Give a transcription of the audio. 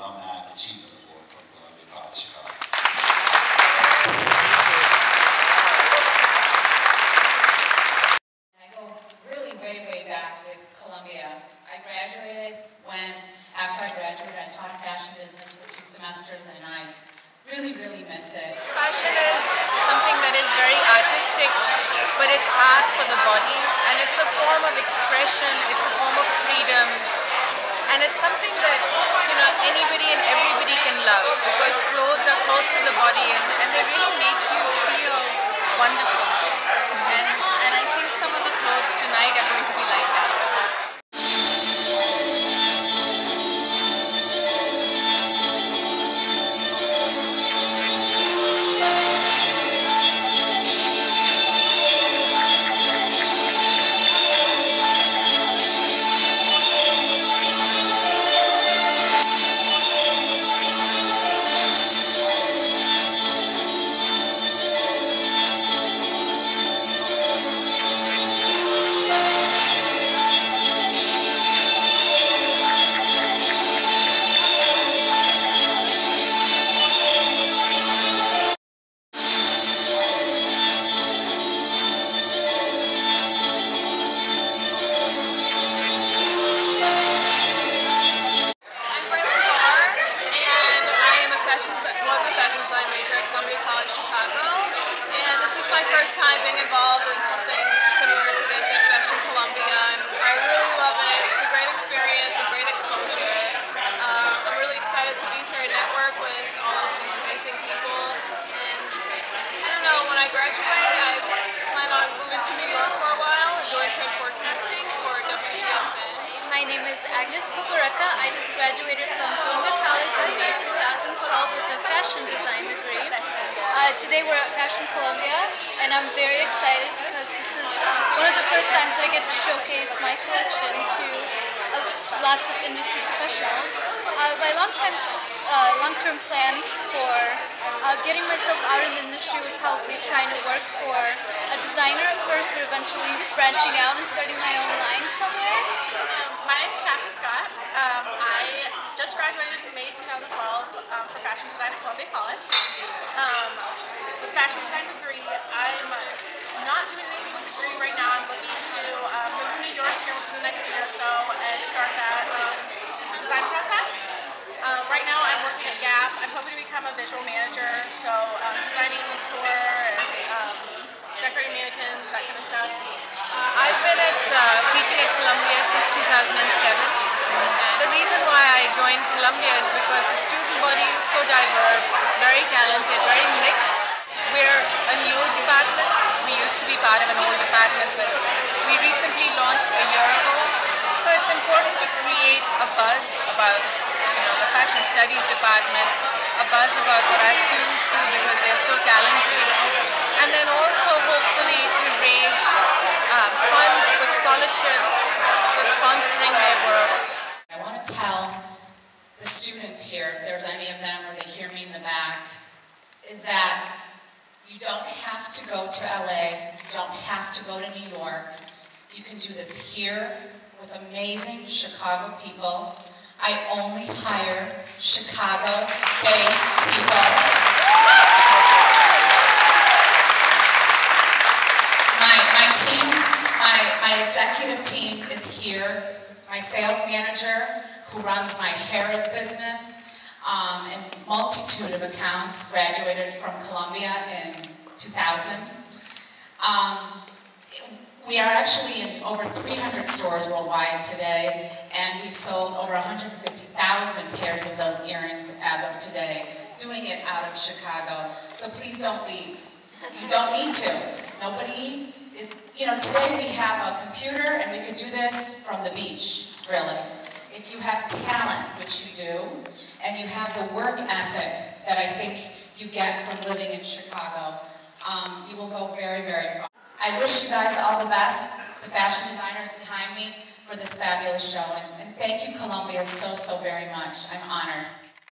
Alumni Achievement Award from Columbia College Chicago. I go really way back with Columbia. I graduated after I graduated, I taught fashion business for 2 semesters, and I really miss it. Fashion is something that is very artistic, but it's art for the body, and it's a form of expression, it's a form of freedom, and it's something that, anybody and everybody can love, because clothes are close to the body, and they really make you feel wonderful. And I think some of the clothes tonight are going to be like that. First time being involved in something similar to this at Fashion Columbia, and I really love it. It's a great experience, a great exposure. I'm really excited to be here and network with all of these amazing people. And I don't know, when I graduate, I plan on moving to New York for a while and doing trade forecasting for WGSN. My name is Agnes Pogareka. I just graduated from Columbia College in May 2012 with a fashion design degree. Today we're at Fashion Columbia, and I'm very excited because this is one of the first times that I get to showcase my collection to lots of industry professionals. My long-term plans for getting myself out in the industry would probably trying to work for a designer at first, but eventually branching out and starting my own line somewhere. My name is Cassie Scott. I just graduated in May 2012 for fashion design at Columbia College. With fashion design degree, I'm not doing anything with the degree right now. I'm looking to move to New York here within the next year or so and start that design process. Right now I'm working at Gap. I'm hoping to become a visual manager, so designing the store and decorating mannequins, that kind of stuff. I've been teaching at Columbia since 2007. And the reason why I joined Columbia is because the student body is so diverse, it's very talented, very mixed. We're a new department. We used to be part of an old department, but we recently launched a year ago. So it's important to create a buzz about the fashion studies department, a buzz about what our students do because they're so talented, and then also hopefully to raise funds for scholarships, for sponsoring their work. I want to tell the students here, if there's any of them or they hear me in the back, is that you don't have to go to LA, you don't have to go to New York. You can do this here with amazing Chicago people. I only hire Chicago-based people. My team, my executive team is here. My sales manager, who runs my Harrods business and multitude of accounts, graduated from Columbia in 2000. We are actually in over 300 stores worldwide today, and we've sold over 150,000 pairs of those earrings as of today, doing it out of Chicago. So please don't leave. You don't need to. Nobody is, today we have a computer and we could do this from the beach, really. If you have talent, which you do, and you have the work ethic that I think you get from living in Chicago, you will go very far. I wish you guys all the best, the fashion designers behind me, for this fabulous show. And thank you, Columbia, so very much. I'm honored.